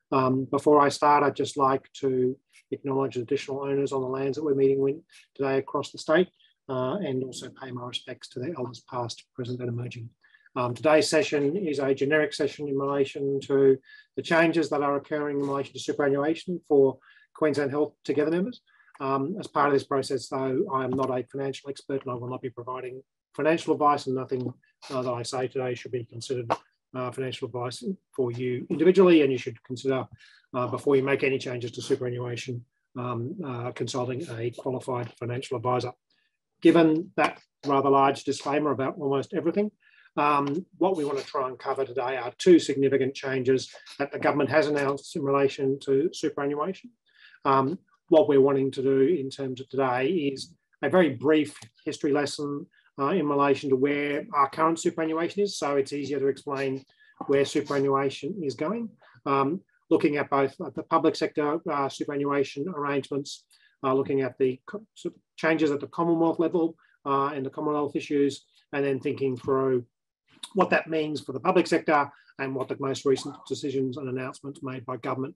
Before I start, I'd just like to acknowledge the additional owners on the lands that we're meeting with today across the state, and also pay my respects to their elders past, present and emerging. Today's session is a generic session in relation to the changes that are occurring in relation to superannuation for Queensland Health Together members. As part of this process, though, I am not a financial expert and I will not be providing financial advice, and nothing that I say today should be considered financial advice for you individually, and you should consider, before you make any changes to superannuation, consulting a qualified financial advisor. Given that rather large disclaimer about almost everything, what we want to try and cover today are two significant changes that the government has announced in relation to superannuation. What we're wanting to do in terms of today is a very brief history lesson in relation to where our current superannuation is, so it's easier to explain where superannuation is going. Looking at both the public sector superannuation arrangements, looking at the changes at the Commonwealth level and the Commonwealth issues, and then thinking through what that means for the public sector and what the most recent decisions and announcements made by government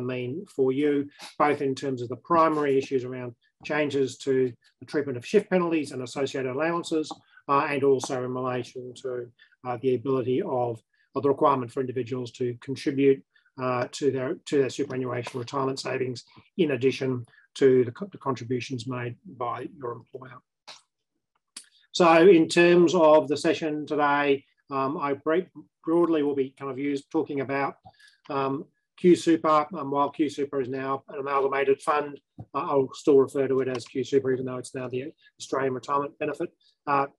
mean for you, both in terms of the primary issues around changes to the treatment of shift penalties and associated allowances, and also in relation to the ability of the requirement for individuals to contribute to their superannuation retirement savings, in addition to the contributions made by your employer. So in terms of the session today, I broadly will be talking about QSuper. While QSuper is now an amalgamated fund, I'll still refer to it as QSuper, even though it's now the Australian Retirement Benefit.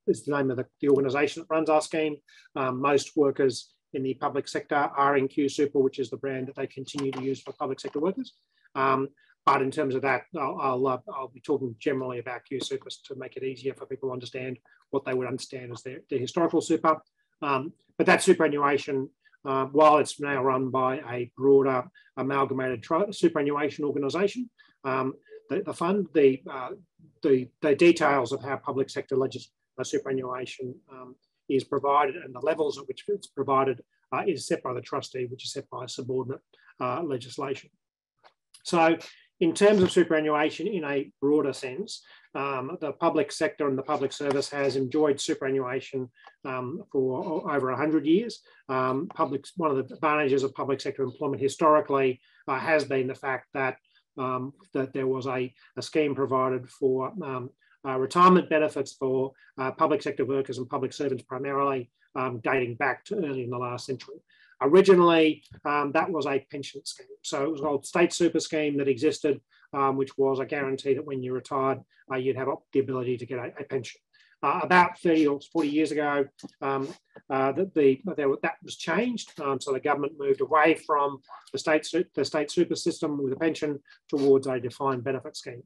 It's the name of the organisation that runs our scheme. Most workers in the public sector are in QSuper, which is the brand that they continue to use for public sector workers. But in terms of that, I'll be talking generally about QSuper to make it easier for people to understand what they would understand as their historical super. But that superannuation, while it's now run by a broader amalgamated superannuation organisation, the fund, the details of how public sector superannuation is provided and the levels at which it's provided is set by the trustee, which is set by subordinate legislation. So in terms of superannuation in a broader sense, the public sector and the public service has enjoyed superannuation for over 100 years. One of the advantages of public sector employment historically has been the fact that there was a scheme provided for retirement benefits for public sector workers and public servants primarily, dating back to early in the last century. Originally, that was a pension scheme. So it was an old state super scheme that existed, which was a guarantee that when you retired, you'd have the ability to get a pension. About 30 or 40 years ago, that was changed. So the government moved away from the state super system with a pension towards a defined benefit scheme.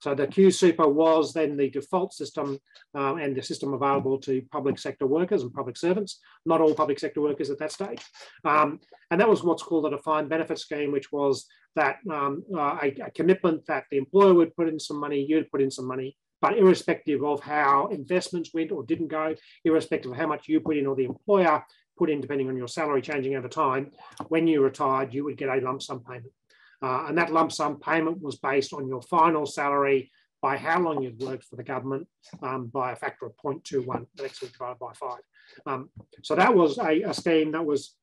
So the QSuper was then the default system and the system available to public sector workers and public servants, not all public sector workers at that stage. And that was what's called a defined benefit scheme, which was that a commitment that the employer would put in some money, you'd put in some money, but irrespective of how investments went or didn't go, irrespective of how much you put in or the employer put in, depending on your salary changing over time, when you retired, you would get a lump sum payment. And that lump sum payment was based on your final salary by how long you'd worked for the government by a factor of 0.21, actually divided by 5. So that was a scheme that was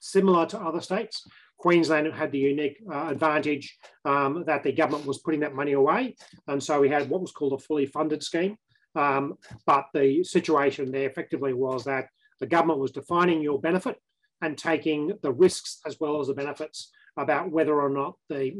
similar to other states. Queensland had the unique advantage that the government was putting that money away. And so we had what was called a fully funded scheme. But the situation there effectively was that the government was defining your benefit and taking the risks as well as the benefits about whether or not the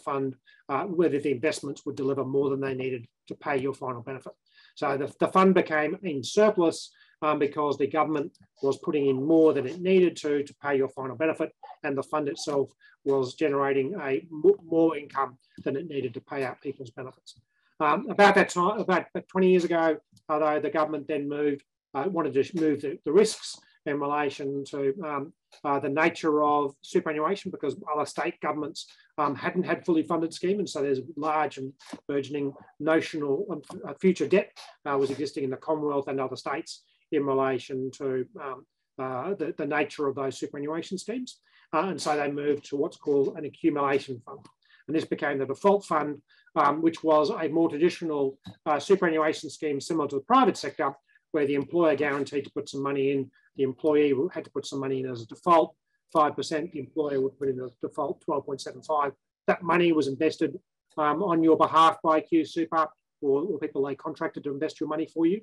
fund, whether the investments would deliver more than they needed to pay your final benefit. So the fund became in surplus because the government was putting in more than it needed to pay your final benefit, and the fund itself was generating more income than it needed to pay out people's benefits. About that time, about 20 years ago, although the government then wanted to move the risks in relation to the nature of superannuation, because other state governments hadn't had fully funded scheme, and so there's large and burgeoning notional future debt was existing in the Commonwealth and other states in relation to the nature of those superannuation schemes. and so they moved to what's called an accumulation fund. And this became the default fund, which was a more traditional superannuation scheme similar to the private sector, where the employer guaranteed to put some money in, the employee had to put some money in as a default, 5%, the employer would put in a default 12.75. That money was invested on your behalf by Q Super or people they contracted to invest your money for you.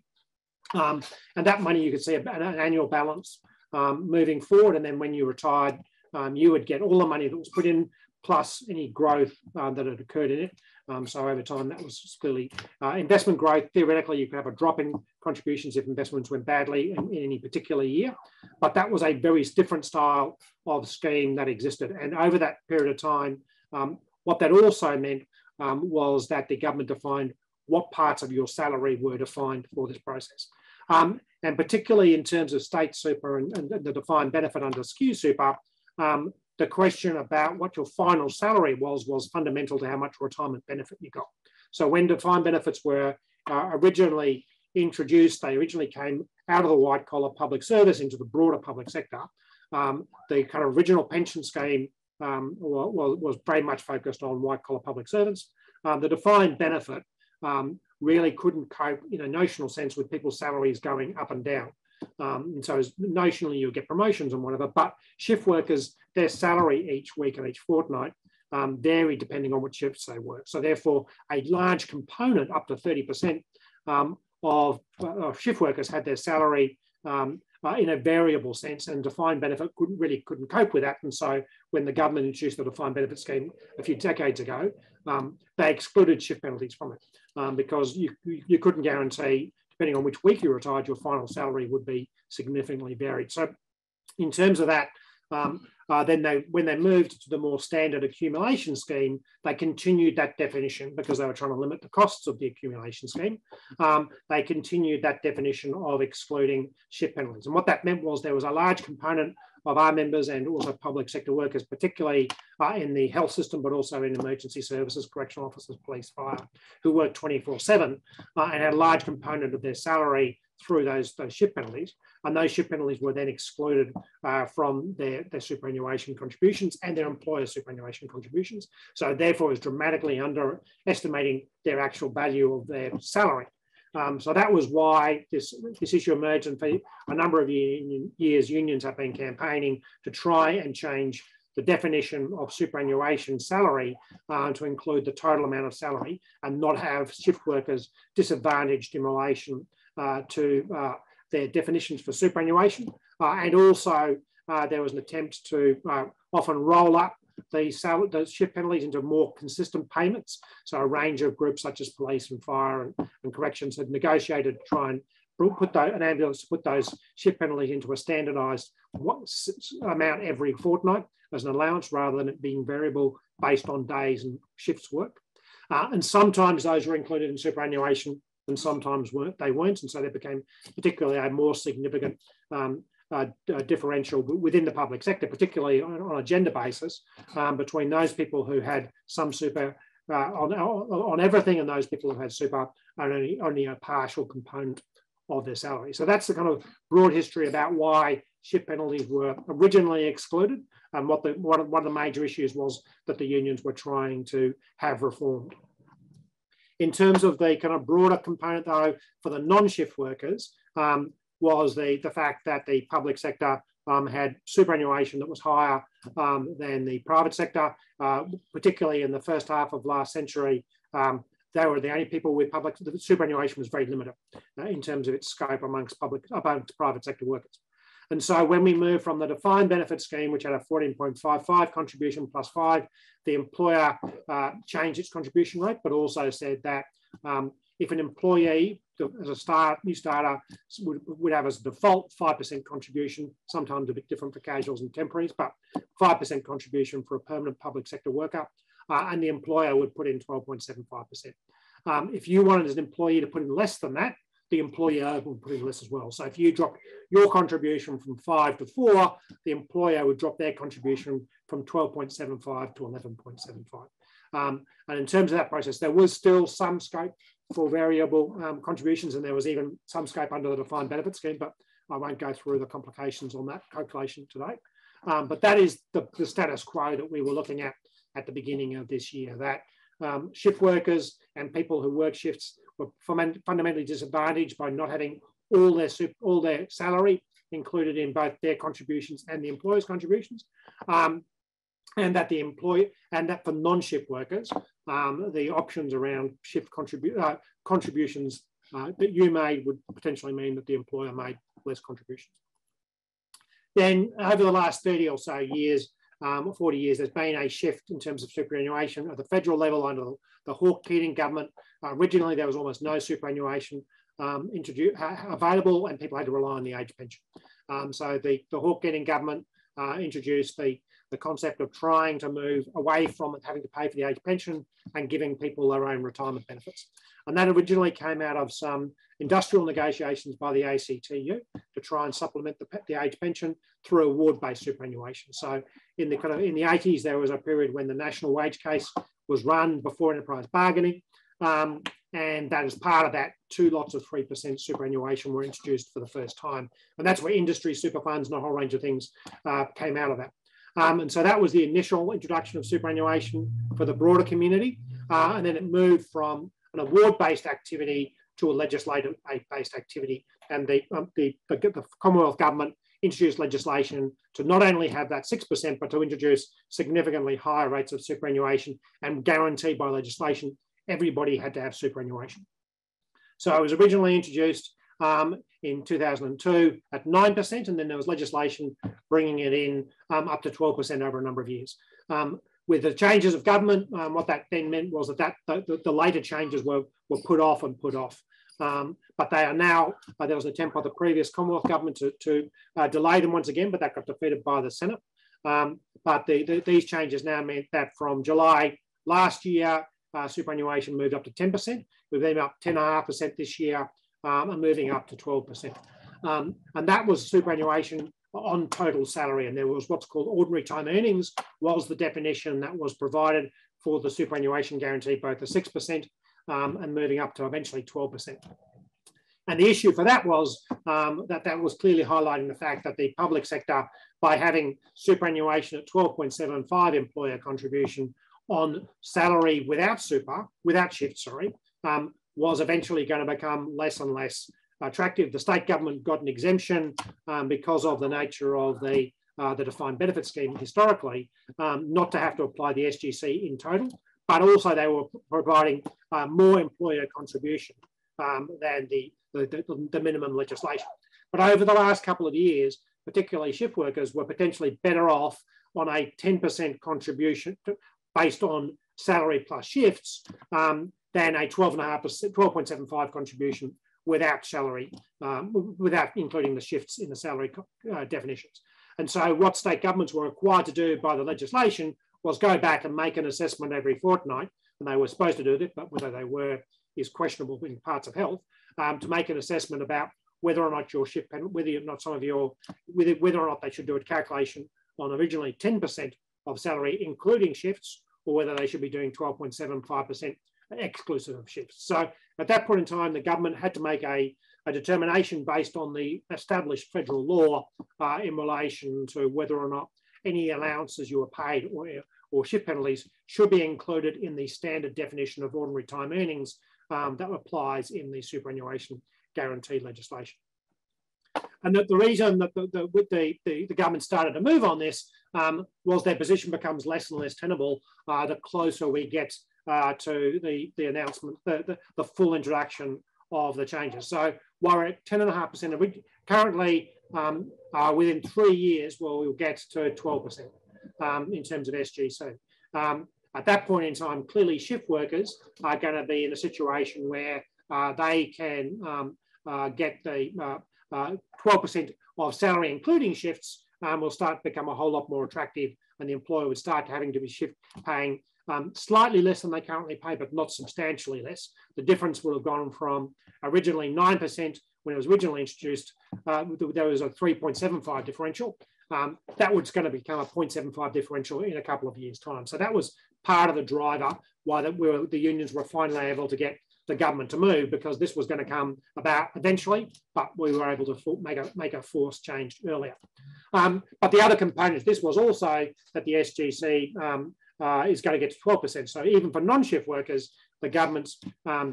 And that money, you could see an annual balance moving forward. And then when you retired, you would get all the money that was put in, plus any growth that had occurred in it. So over time, that was clearly investment growth. Theoretically, you could have a drop in contributions if investments went badly in any particular year. But that was a very different style of scheme that existed. And over that period of time, what that also meant was that the government defined what parts of your salary were defined for this process. And particularly in terms of state super and the defined benefit under Q Super, the question about what your final salary was fundamental to how much retirement benefit you got. So when defined benefits were originally introduced, they originally came out of the white collar public service into the broader public sector. The kind of original pension scheme was very much focused on white collar public servants. The defined benefit really couldn't cope in a notional sense with people's salaries going up and down. And so notionally you'll get promotions and whatever, but shift workers, their salary each week and each fortnight vary depending on what shifts they work. So therefore a large component, up to 30% of shift workers had their salary in a variable sense, and defined benefit couldn't cope with that. And so when the government introduced the defined benefit scheme a few decades ago, they excluded shift penalties from it because you couldn't guarantee, depending on which week you retired, your final salary would be significantly varied. So in terms of that, then when they moved to the more standard accumulation scheme, they continued that definition because they were trying to limit the costs of the accumulation scheme. They continued that definition of excluding shift penalties. And what that meant was there was a large component of our members and also public sector workers, particularly in the health system, but also in emergency services, correctional officers, police, fire, who worked 24/7 and had a large component of their salary through those shift penalties. And those shift penalties were then excluded from their superannuation contributions and their employer superannuation contributions. So therefore, it was dramatically underestimating their actual value of their salary. So that was why this issue emerged, and for a number of years, unions have been campaigning to try and change the definition of superannuation salary to include the total amount of salary and not have shift workers disadvantaged in relation to their definitions for superannuation. And also there was an attempt to often roll up the shift penalties into more consistent payments. So a range of groups such as police and fire and corrections had negotiated to try and put an ambulance to put those shift penalties into a standardised amount every fortnight as an allowance, rather than it being variable based on days and shifts work. And sometimes those were included in superannuation and sometimes they weren't. And so there became particularly a more significant differential within the public sector, particularly on a gender basis, between those people who had some super on everything and those people who had super on only a partial component of their salary. So that's the kind of broad history about why shift penalties were originally excluded, and what one of the major issues was that the unions were trying to have reformed. In terms of the kind of broader component, though, for the non-shift workers, was the fact that the public sector had superannuation that was higher than the private sector, particularly in the first half of last century. They were the only people with the superannuation was very limited in terms of its scope amongst private sector workers. And so when we moved from the defined benefit scheme, which had a 14.55 contribution plus 5, the employer changed its contribution rate, but also said that if an employee, as a new starter, would have as a default 5% contribution, sometimes a bit different for casuals and temporaries, but 5% contribution for a permanent public sector worker, and the employer would put in 12.75%. If you wanted as an employee to put in less than that, the employer would put in less as well. So if you drop your contribution from 5 to 4, the employer would drop their contribution from 12.75 to 11.75. And in terms of that process, there was still some scope for variable contributions, and there was even some scope under the defined benefit scheme, but I won't go through the complications on that calculation today. But that is the status quo that we were looking at the beginning of this year, that shift workers and people who work shifts were fundamentally disadvantaged by not having all their salary included in both their contributions and the employer's contributions. And that for non-shift workers, the options around shift contributions that you made would potentially mean that the employer made less contributions. Then over the last 30 or so years, 40 years, there's been a shift in terms of superannuation at the federal level under the Hawke-Keating government. Originally, there was almost no superannuation available, and people had to rely on the age pension. So the Hawke-Keating government introduced the concept of trying to move away from having to pay for the age pension and giving people their own retirement benefits. And that originally came out of some industrial negotiations by the ACTU to try and supplement the age pension through award-based superannuation. So in the 80s, there was a period when the national wage case was run before enterprise bargaining. And that as part of that, 2 lots of 3% superannuation were introduced for the first time. And that's where industry super funds and a whole range of things came out of that. And so that was the initial introduction of superannuation for the broader community. And then it moved from an award-based activity to a legislative-based activity. And the Commonwealth government introduced legislation to not only have that 6%, but to introduce significantly higher rates of superannuation and guarantee by legislation everybody had to have superannuation. So it was originally introduced in 2002 at 9%, and then there was legislation bringing it in up to 12% over a number of years. With the changes of government, what that then meant was that the later changes were put off and put off. But they are now, there was an attempt by the previous Commonwealth government to delay them once again, but that got defeated by the Senate. But these changes now meant that from July last year, superannuation moved up to 10%. We've been up 10.5% this year and moving up to 12%. And that was superannuation on total salary. And there was what's called ordinary time earnings was the definition that was provided for the superannuation guarantee, both the 6% and moving up to eventually 12%. And the issue for that was that was clearly highlighting the fact that the public sector, by having superannuation at 12.75 employer contribution on salary without shift, was eventually going to become less and less attractive. The state government got an exemption because of the nature of the defined benefit scheme historically, not to have to apply the SGC in total, but also they were providing more employer contribution than the minimum legislation. But over the last couple of years, particularly shift workers were potentially better off on a 10% contribution based on salary plus shifts than a 12.75 contribution without salary, without including the shifts in the salary definitions. And so what state governments were required to do by the legislation was go back and make an assessment every fortnight, and they were supposed to do it, but whether they were is questionable in parts of health, to make an assessment about whether or not your shift, whether or not they should do a calculation on originally 10% of salary, including shifts, or whether they should be doing 12.75% exclusive of shifts. So at that point in time, the government had to make a determination based on the established federal law in relation to whether or not any allowances you were paid or shift penalties should be included in the standard definition of ordinary time earnings that applies in the superannuation guarantee legislation. And that the reason that the government started to move on this was their position becomes less and less tenable the closer we get to the announcement, the full introduction of the changes. So while we're at 10.5%, currently within 3 years, we'll get to 12% in terms of SGC. At that point in time, clearly shift workers are going to be in a situation where they can get the 12% of salary, including shifts, will start to become a whole lot more attractive, and the employer would start having to be paying slightly less than they currently pay, but not substantially less. The difference would have gone from originally 9% when it was originally introduced. There was a 3.75 differential. That was going to become a 0.75 differential in a couple of years' time. So that was part of the driver why the unions were finally able to get the government to move, because this was going to come about eventually, but we were able to make a forced change earlier. But the other component, this was also that the SGC is going to get to 12%. So even for non-shift workers, the government's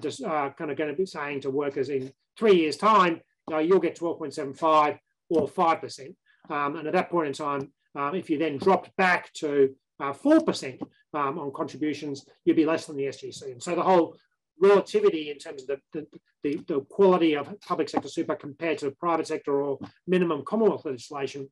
just kind of going to be saying to workers in 3 years' time, you'll get 12.75 or 5%. And at that point in time, if you then dropped back to 4% on contributions, you'd be less than the SGC. And so the whole relativity in terms of the quality of public sector super compared to private sector or minimum Commonwealth legislation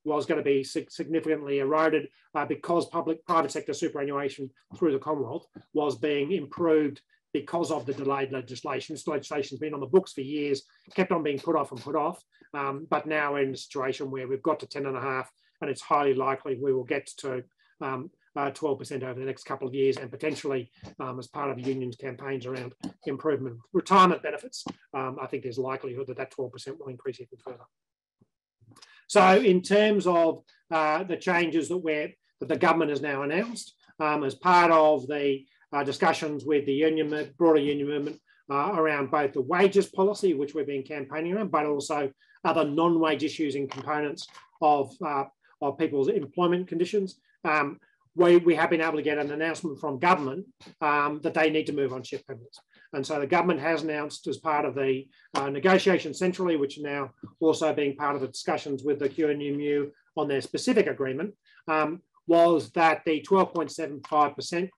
was going to be significantly eroded because private sector superannuation through the Commonwealth was being improved because of the delayed legislation. This legislation's been on the books for years, kept on being put off and put off, but now we're in a situation where we've got to 10.5, and it's highly likely we will get to 12% over the next couple of years, and potentially as part of the union's campaigns around improvement of retirement benefits, I think there's likelihood that 12% will increase even further. So in terms of the changes that the government has now announced, as part of the discussions with the union, broader union movement around both the wages policy, which we've been campaigning around, but also other non-wage issues and components of people's employment conditions, we have been able to get an announcement from government that they need to move on shift penalties. And so the government has announced, as part of the negotiations centrally, which are now also being part of the discussions with the QNMU on their specific agreement, was that the 12.75%,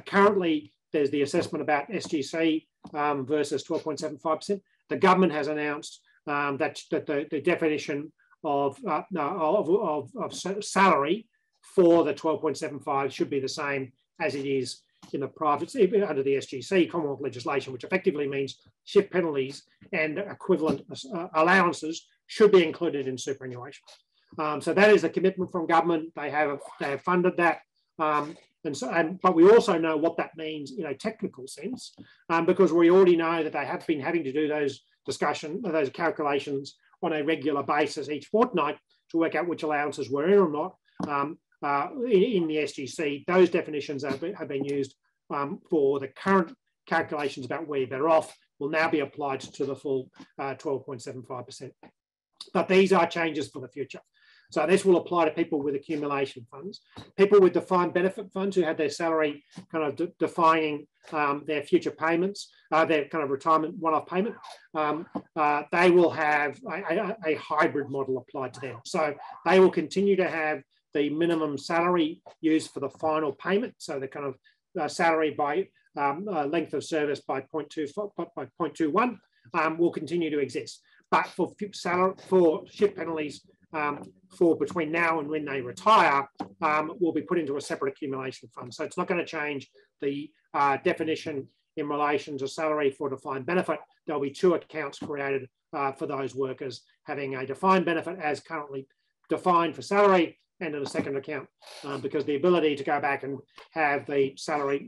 currently there's the assessment about SGC versus 12.75%. The government has announced that the definition of salary for the 12.75 should be the same as it is in the private, under the SGC Commonwealth legislation, which effectively means shift penalties and equivalent allowances should be included in superannuation. So that is a commitment from government. They have funded that. But we also know what that means in a technical sense, because we already know that they have been having to do those calculations on a regular basis each fortnight to work out which allowances were in or not in the SGC. Those definitions have been used for the current calculations about where you're better off will now be applied to the full 12.75%. But these are changes for the future. So this will apply to people with accumulation funds, people with defined benefit funds who had their salary kind of defining their future payments, their kind of retirement one-off payment. They will have a hybrid model applied to them. So they will continue to have the minimum salary used for the final payment. So the kind of salary by length of service by 0.21 will continue to exist. But for shift penalties for between now and when they retire, will be put into a separate accumulation fund. So it's not going to change the definition in relation to salary for defined benefit. There'll be two accounts created for those workers, having a defined benefit as currently defined for salary, and in a second account, because the ability to go back and have the salary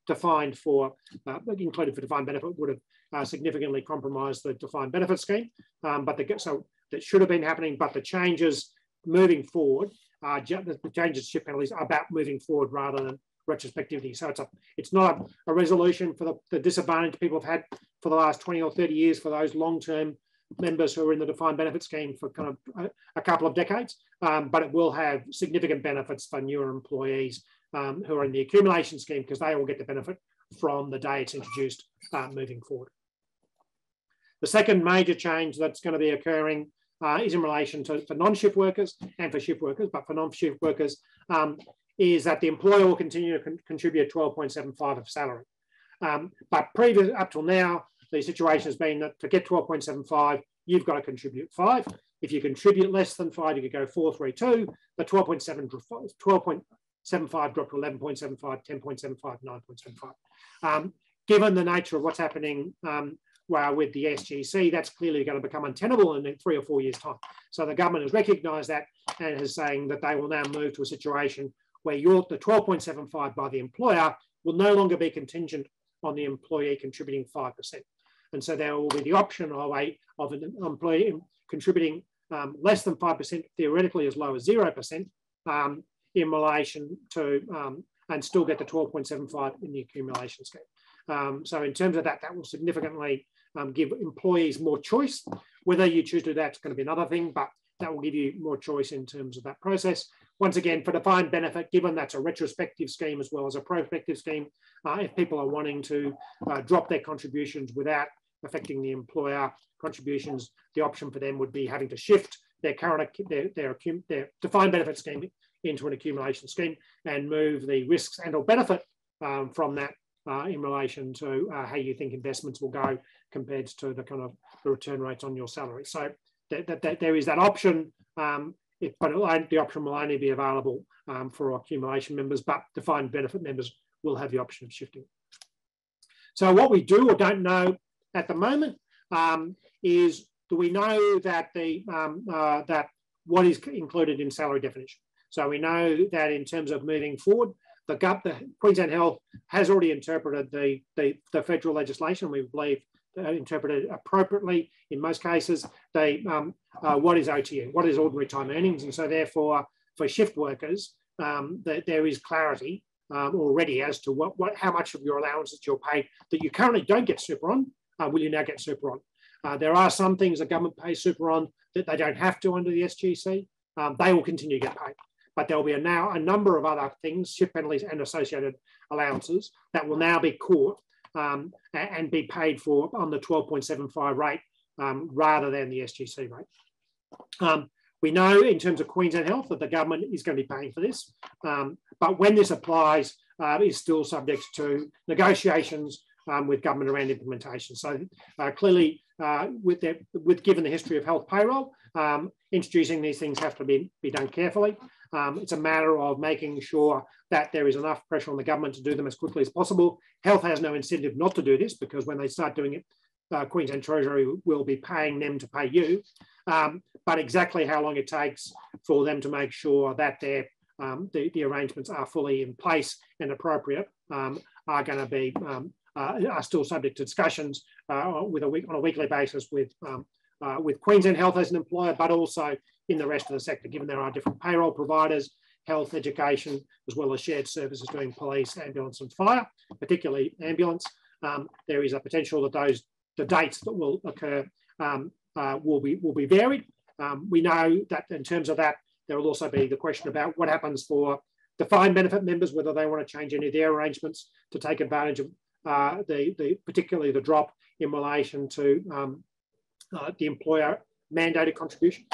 defined for, included for defined benefit would have significantly compromised the defined benefit scheme. So that should have been happening, but the changes moving forward, the changes to shift penalties are about moving forward rather than retrospectivity. So it's not a resolution for the disadvantage people have had for the last 20 or 30 years for those long-term members who are in the defined benefit scheme for kind of a couple of decades, but it will have significant benefits for newer employees who are in the accumulation scheme, because they will get the benefit from the day it's introduced moving forward. The second major change that's going to be occurring is in relation to for non-shift workers and for shift workers, but for non-shift workers is that the employer will continue to contribute 12.75 of salary. But up till now, the situation has been that to get 12.75, you've got to contribute 5. If you contribute less than 5, you could go 432. The 12.75 dropped to 11.75, 10.75, 9.75. Given the nature of what's happening with the SGC, that's clearly going to become untenable in 3 or 4 years' time. So the government has recognised that and is saying that they will now move to a situation where the 12.75 by the employer will no longer be contingent on the employee contributing 5%. And so there will be the option of an employee contributing less than 5%, theoretically as low as 0%, in relation to, and still get the 12.75 in the accumulation scheme. So in terms of that, that will significantly give employees more choice. Whether you choose to do that, it's going to be another thing, but that will give you more choice in terms of that process. Once again, for defined benefit, given that's a retrospective scheme as well as a prospective scheme, if people are wanting to drop their contributions without affecting the employer contributions, the option for them would be having to shift their current their defined benefit scheme into an accumulation scheme and move the risks and or benefit from that in relation to how you think investments will go compared to the kind of the return rates on your salary. So there is that option, but the option will only be available for accumulation members, but defined benefit members will have the option of shifting. So what we do or don't know at the moment is, do we know that that what is included in salary definition? So we know that in terms of moving forward, the Queensland Health has already interpreted the federal legislation. We believe interpreted appropriately in most cases. What is OTE? What is ordinary time earnings? And so therefore, for shift workers, there is clarity already as to how much of your allowances you're paid that you currently don't get super on, will you now get super on? There are some things the government pays super on that they don't have to under the SGC. They will continue to get paid. But there will be now a number of other things, shift penalties and associated allowances, that will now be caught and be paid for on the 12.75 rate rather than the SGC rate. We know in terms of Queensland Health that the government is going to be paying for this, but when this applies, is still subject to negotiations with government around implementation. So clearly, given the history of health payroll, introducing these things have to be done carefully. It's a matter of making sure that there is enough pressure on the government to do them as quickly as possible. Health has no incentive not to do this, because when they start doing it, Queensland Treasury will be paying them to pay you. But exactly how long it takes for them to make sure that the arrangements are fully in place and appropriate are going to be are still subject to discussions on a weekly basis with Queensland Health as an employer, but also in the rest of the sector, given there are different payroll providers, health, education, as well as shared services doing police, ambulance and fire, particularly ambulance. There is a potential that the dates that will occur will be varied. We know that in terms of that, there will also be the question about what happens for defined benefit members, whether they want to change any of their arrangements to take advantage of particularly the drop in relation to the employer mandated contribution.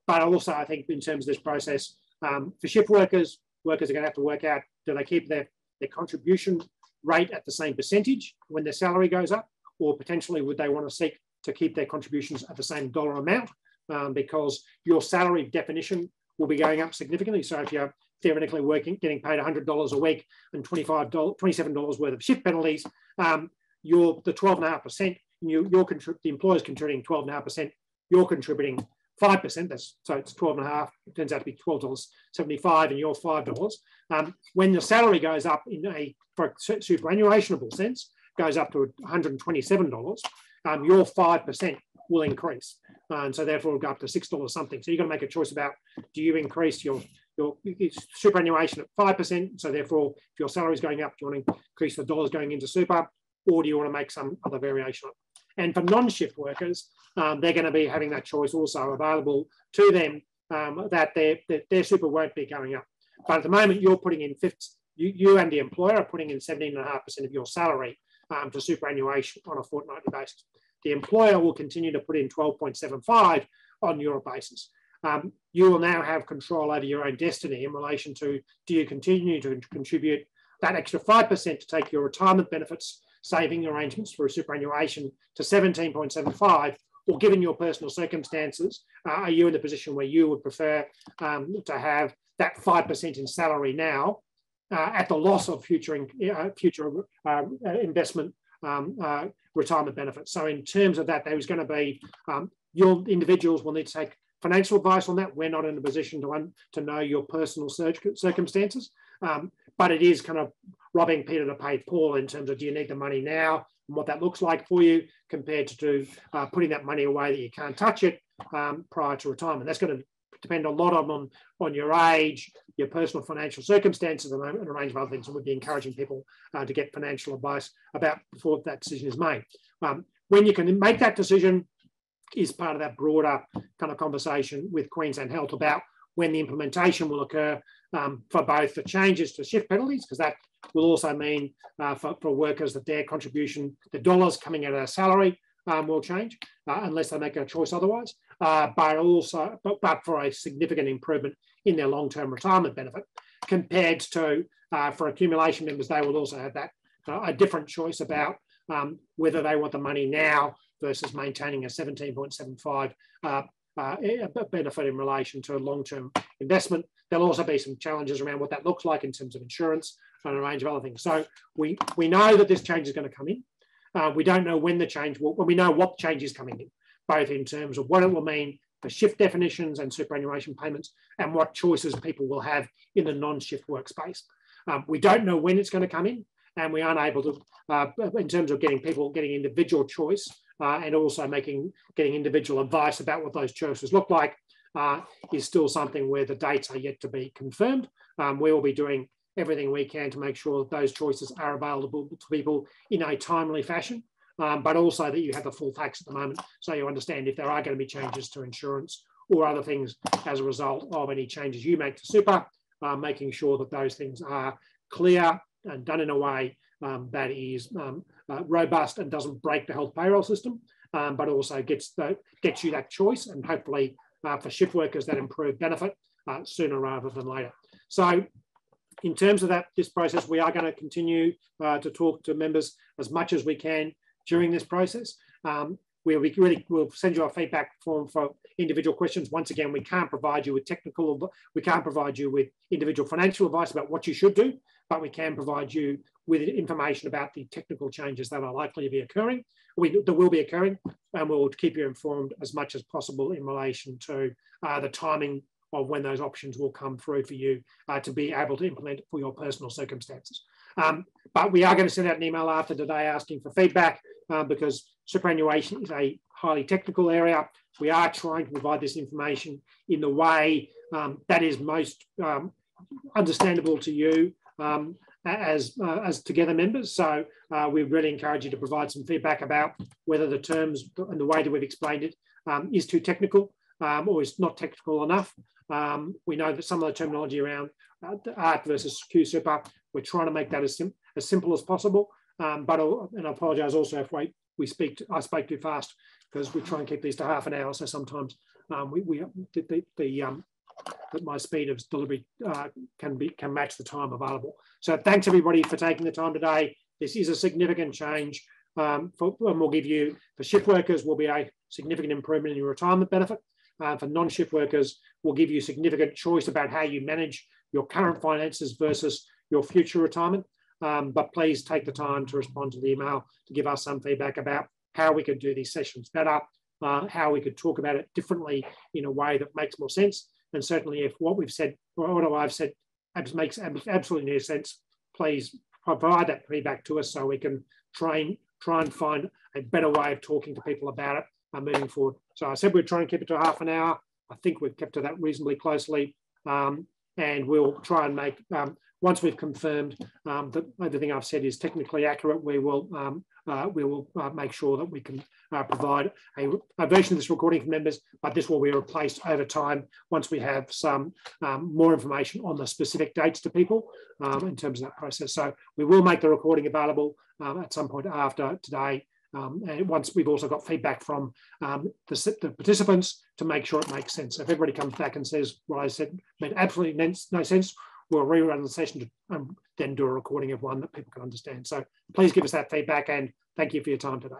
But also, I think in terms of this process, for shift workers are going to have to work out, do they keep their contribution rate at the same percentage when their salary goes up, or potentially would they want to seek to keep their contributions at the same dollar amount, because your salary definition will be going up significantly. So if you're theoretically getting paid $100 a week and $27 worth of shift penalties, the 12.5%, the employer's contributing 12.5%, you're contributing 5%, so it's 12.5, it turns out to be $12.75 and you're $5. When the salary goes up for a superannuationable sense, goes up to $127, your 5% will increase. And so therefore it'll go up to $6 something. So you've got to make a choice about, do you increase your superannuation at 5%? So therefore, if your salary is going up, do you want to increase the dollars going into super, or do you want to make some other variation? And for non-shift workers, they're going to be having that choice also available to them, that their super won't be going up. But at the moment, you're putting in you and the employer are putting in 17.5% of your salary to superannuation on a fortnightly basis. The employer will continue to put in 12.75 on your basis. You will now have control over your own destiny in relation to, do you continue to contribute that extra 5% to take your retirement benefits saving arrangements for a superannuation to 17.75, or given your personal circumstances, are you in the position where you would prefer to have that 5% in salary now at the loss of future investment retirement benefits? So in terms of that, there is going to be, your individuals will need to take financial advice on that. We're not in a position to know your personal circumstances, but it is kind of robbing Peter to pay Paul in terms of, do you need the money now and what that looks like for you, compared to putting that money away that you can't touch it prior to retirement. That's going to depend a lot on your age, your personal financial circumstances, and a range of other things. And we'd be encouraging people to get financial advice about before that decision is made. When you can make that decision is part of that broader kind of conversation with Queensland Health about when the implementation will occur for both the changes to shift penalties, because that will also mean for workers that their contribution, the dollars coming out of their salary will change unless they make a choice otherwise, but for a significant improvement in their long-term retirement benefit compared to for accumulation members, they will also have that a different choice about whether they want the money now versus maintaining a 17.75 benefit in relation to a long-term investment. There'll also be some challenges around what that looks like in terms of insurance and a range of other things. So we know that this change is going to come in. We don't know when the change will, but we know what change is coming in, both in terms of what it will mean for shift definitions and superannuation payments and what choices people will have in the non-shift workspace. We don't know when it's going to come in, and we aren't able to, in terms of getting individual choice and also getting individual advice about what those choices look like is still something where the dates are yet to be confirmed. We will be doing everything we can to make sure that those choices are available to people in a timely fashion, but also that you have the full facts at the moment so you understand if there are going to be changes to insurance or other things as a result of any changes you make to super, making sure that those things are clear and done in a way that is robust and doesn't break the health payroll system, but also gets you that choice and hopefully for shift workers that improve benefit sooner rather than later. So in terms of this process, we are going to continue to talk to members as much as we can during this process. We'll send you a feedback form for individual questions. Once again, we can't provide you with individual financial advice about what you should do, but we can provide you with information about the technical changes that are likely to be occurring, that will be occurring, and we'll keep you informed as much as possible in relation to the timing of when those options will come through for you to be able to implement for your personal circumstances. But we are going to send out an email after today asking for feedback because superannuation is a highly technical area. We are trying to provide this information in the way that is most understandable to you as Together members. So we really encourage you to provide some feedback about whether the terms and the way that we've explained it is too technical or is not technical enough. We know that some of the terminology around ART versus Q Super, we're trying to make that as simple as possible. And I apologise also if I spoke too fast because we try and keep these to half an hour. So sometimes that my speed of delivery can match the time available. So thanks everybody for taking the time today. This is a significant change. And we'll give you, for shift workers, will be a significant improvement in your retirement benefit. For non-shift workers, we'll give you significant choice about how you manage your current finances versus your future retirement. But please take the time to respond to the email to give us some feedback about how we could do these sessions better, how we could talk about it differently in a way that makes more sense. And certainly if what we've said, or what I've said makes absolutely no sense, please provide that feedback to us so we can try and find a better way of talking to people about it moving forward. So I said we'd try and keep it to half an hour. I think we've kept to that reasonably closely. And we'll try and make, once we've confirmed that everything I've said is technically accurate, we will make sure that we can provide a version of this recording for members, but this will be replaced over time once we have some more information on the specific dates to people in terms of that process. So we will make the recording available at some point after today. And once we've also got feedback from the participants to make sure it makes sense. So if everybody comes back and says what I said made absolutely no sense, we'll rerun the session to then do a recording of one that people can understand. So please give us that feedback and thank you for your time today.